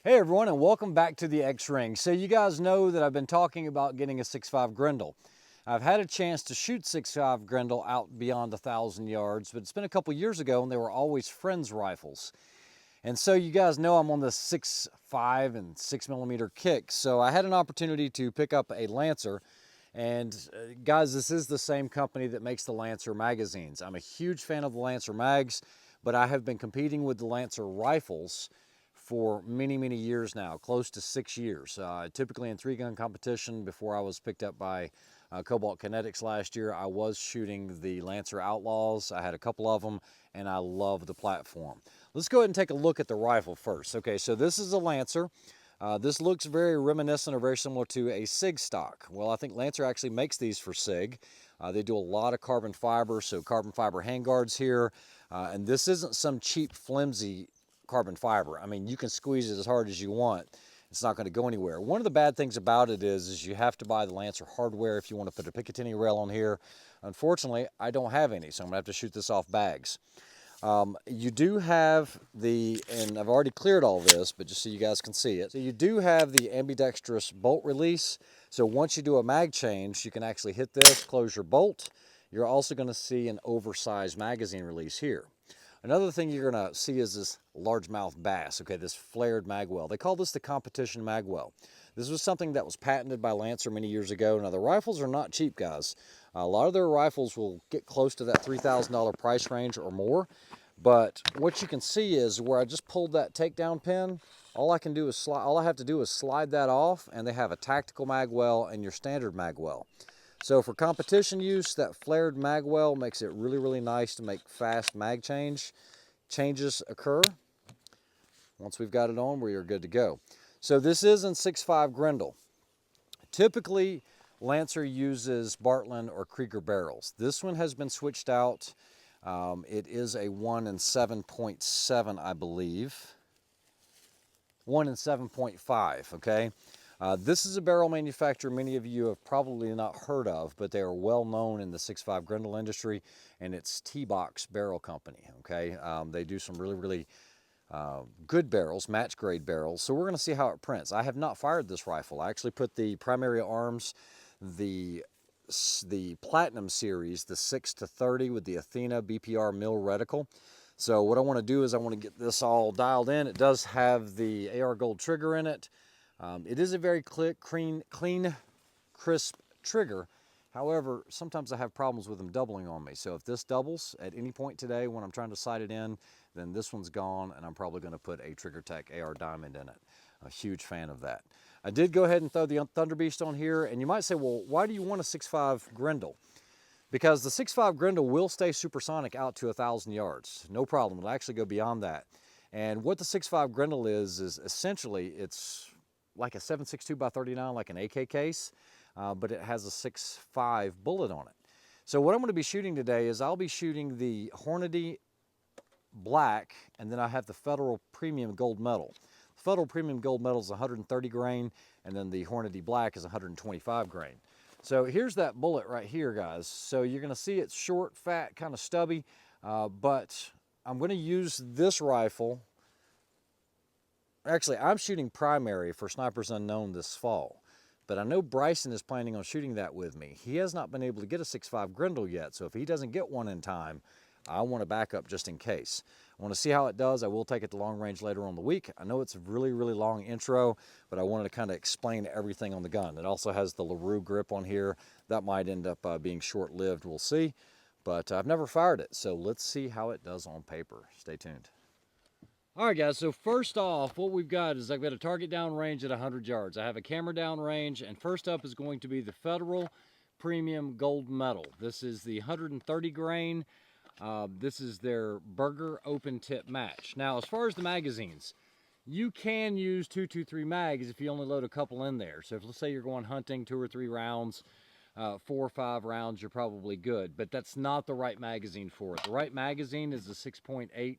Hey everyone, and welcome back to the X-Ring. So you guys know that I've been talking about getting a 6.5 Grendel. I've had a chance to shoot 6.5 Grendel out beyond 1,000 yards, but it's been a couple years ago and they were always friends rifles. And so you guys know I'm on the 6.5 and 6mm kick. So I had an opportunity to pick up a Lancer. And guys, this is the same company that makes the Lancer magazines. I'm a huge fan of the Lancer mags, but I have been competing with the Lancer rifles for many years now, close to 6 years. Typically in 3-gun competition, before I was picked up by Cobalt Kinetics last year, I was shooting the Lancer Outlaws. I had a couple of them, and I love the platform. Let's go ahead and take a look at the rifle first. Okay, so this is a Lancer. This looks very reminiscent or very similar to a SIG stock. Well, I think Lancer actually makes these for SIG. They do a lot of carbon fiber, so carbon fiber handguards here. And this isn't some cheap, flimsy carbon fiber. I mean, you can squeeze it as hard as you want. It's not going to go anywhere. One of the bad things about it is you have to buy the Lancer hardware if you want to put a Picatinny rail on here. Unfortunately, I don't have any, so I'm going to have to shoot this off bags. You do have the, and I've already cleared all this, but just so you guys can see it. So you do have the ambidextrous bolt release. So once you do a mag change, you can actually hit this, close your bolt. You're also going to see an oversized magazine release here. Another thing you're going to see is this largemouth bass, okay, this flared Magwell. They call this the competition Magwell. This was something that was patented by Lancer many years ago. Now, the rifles are not cheap, guys. A lot of their rifles will get close to that $3,000 price range or more. But what you can see is where I just pulled that takedown pin, all I have to do is slide that off, and they have a tactical Magwell and your standard Magwell. So for competition use, that flared Magwell makes it really nice to make fast mag changes occur. Once we've got it on, we are good to go. So this is in 6.5 Grendel. Typically, Lancer uses Bartlein or Krieger barrels. This one has been switched out. It is a 1 in 7.7, I believe. 1 in 7.5, okay? This is a barrel manufacturer many of you have probably not heard of, but they are well known in the 6.5 Grendel industry, and it's T-Box Barrel Company, okay? They do some really good barrels, match grade barrels, so we're going to see how it prints. I have not fired this rifle. I actually put the primary arms, the Platinum series, the 6-30 with the Athena BPR mil reticle. So what I want to do is I want to get this all dialed in. It does have the AR Gold trigger in it. It is a very clean, crisp trigger. However, sometimes I have problems with them doubling on me. So if this doubles at any point today when I'm trying to sight it in, then this one's gone, and I'm probably going to put a Trigger Tech AR Diamond in it. A huge fan of that. I did go ahead and throw the Thunder Beast on here, and you might say, well, why do you want a 6.5 Grendel? Because the 6.5 Grendel will stay supersonic out to 1,000 yards. No problem. It'll actually go beyond that. And what the 6.5 Grendel is essentially, it's like a 7.62 by 39, like an AK case, but it has a 6.5 bullet on it. So what I'm going to be shooting today is I'll be shooting the Hornady Black, and then I have the Federal Premium Gold Medal. The Federal Premium Gold Medal is 130 grain, and then the Hornady Black is 125 grain. So here's that bullet right here, guys. So you're going to see it's short, fat, kind of stubby, but I'm going to use this rifle. Actually, I'm shooting primary for Snipers Unknown this fall, but I know Bryson is planning on shooting that with me. He has not been able to get a 6.5 Grendel yet, so if he doesn't get one in time, I want to back up just in case. I want to see how it does. I will take it to long range later on the week. I know it's a really long intro, but I wanted to kind of explain everything on the gun. It also has the LaRue grip on here. That might end up being short-lived. We'll see, but I've never fired it, so let's see how it does on paper. Stay tuned. All right, guys, so first off, what we've got is I've got a target down range at 100 yards. I have a camera down range, and first up is going to be the Federal Premium Gold Medal. This is the 130 grain. This is their Burger open tip match. Now, as far as the magazines, you can use 223 mags if you only load a couple in there. So if, let's say you're going hunting 2 or 3 rounds, 4 or 5 rounds, you're probably good. But that's not the right magazine for it. The right magazine is the 6.8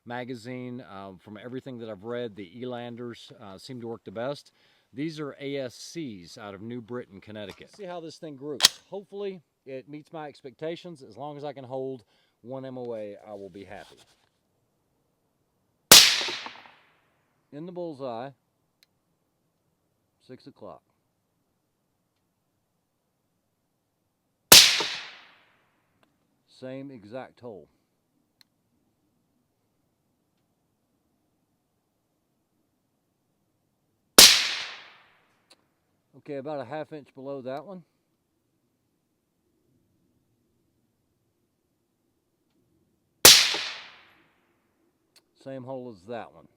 magazine. From everything that I've read, the Elanders seem to work the best. These are ASCs out of New Britain, Connecticut. Let's see how this thing groups. Hopefully it meets my expectations. As long as I can hold 1 MOA, I will be happy. in the bullseye, 6 o'clock. Same exact hole. Okay, about a ½ inch below that one. Same hole as that one.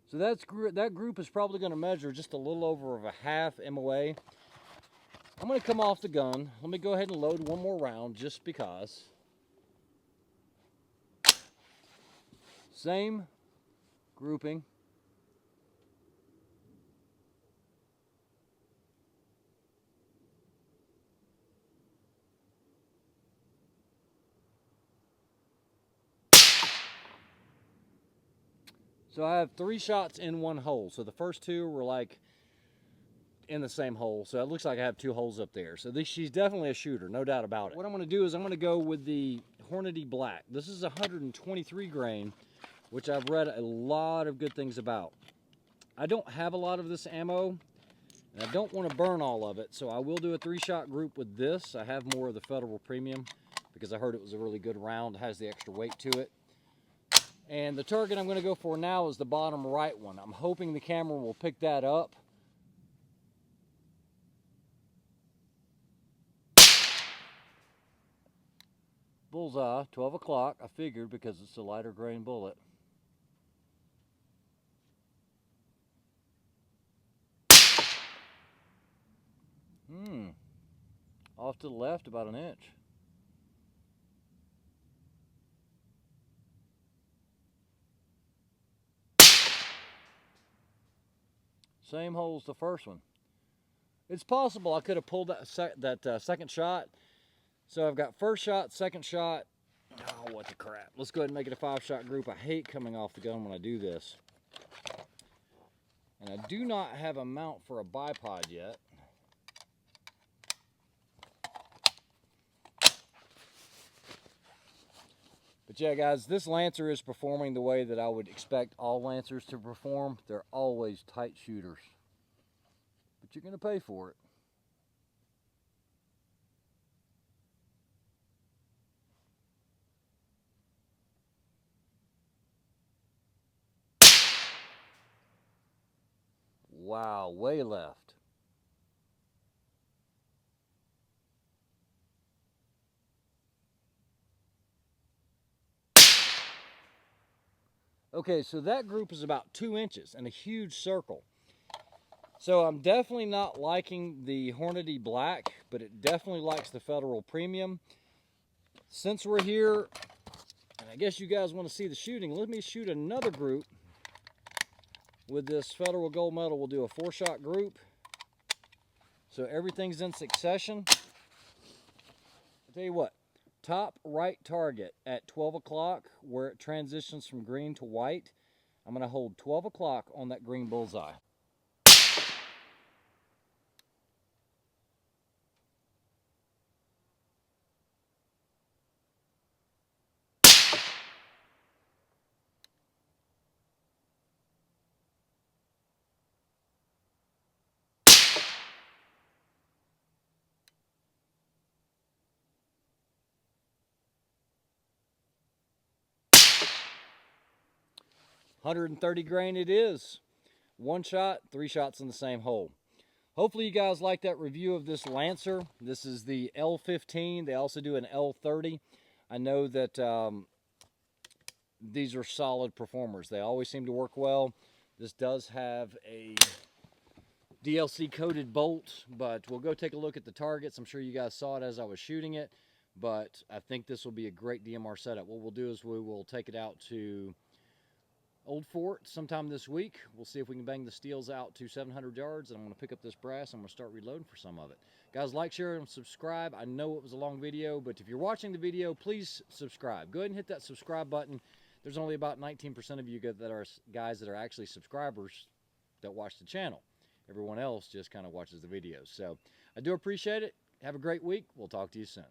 So that group is probably going to measure just a little over of a half MOA. I'm going to come off the gun. Let me go ahead and load one more round just because. Same grouping. So I have 3 shots in one hole. So the first 2 were like in the same hole. So it looks like I have 2 holes up there. So she's definitely a shooter, no doubt about it. What I'm going to do is I'm going to go with the Hornady Black. This is 123 grain, which I've read a lot of good things about. I don't have a lot of this ammo, and I don't want to burn all of it. So I will do a 3-shot group with this. I have more of the Federal Premium because I heard it was a really good round. It has the extra weight to it. And the target I'm going to go for now is the bottom right one. I'm hoping the camera will pick that up. Bullseye, 12 o'clock, I figured, because it's a lighter grain bullet. Off to the left about an inch. Same hole as the first one. It's possible I could have pulled that second shot. So I've got first shot, second shot. Oh, what the crap. Let's go ahead and make it a 5-shot group. I hate coming off the gun when I do this. And I do not have a mount for a bipod yet. But yeah, guys, this Lancer is performing the way that I would expect all Lancers to perform. They're always tight shooters. But you're going to pay for it. Wow, way left. Okay, so that group is about 2 inches and a huge circle. So I'm definitely not liking the Hornady Black, but it definitely likes the Federal Premium. Since we're here, and I guess you guys want to see the shooting, let me shoot another group with this Federal Gold Medal. We'll do a 4-shot group. So everything's in succession. I'll tell you what, top right target at 12 o'clock where it transitions from green to white. I'm going to hold 12 o'clock on that green bullseye. .130 grain it is. 1 shot, 3 shots in the same hole. Hopefully you guys like that review of this Lancer. This is the L15. They also do an L30. I know that these are solid performers. They always seem to work well. This does have a DLC coated bolt, but we'll go take a look at the targets. I'm sure you guys saw it as I was shooting it, but I think this will be a great DMR setup. What we'll do is we will take it out to Old Fort sometime this week. We'll see if we can bang the steels out to 700 yards, and I'm going to pick up this brass. I'm going to start reloading for some of it. Guys, like, share, and subscribe. I know it was a long video, but if you're watching the video, please subscribe. Go ahead and hit that subscribe button. There's only about 19% of you that are guys that are actually subscribers that watch the channel. Everyone else just kind of watches the videos. So I do appreciate it. Have a great week. We'll talk to you soon.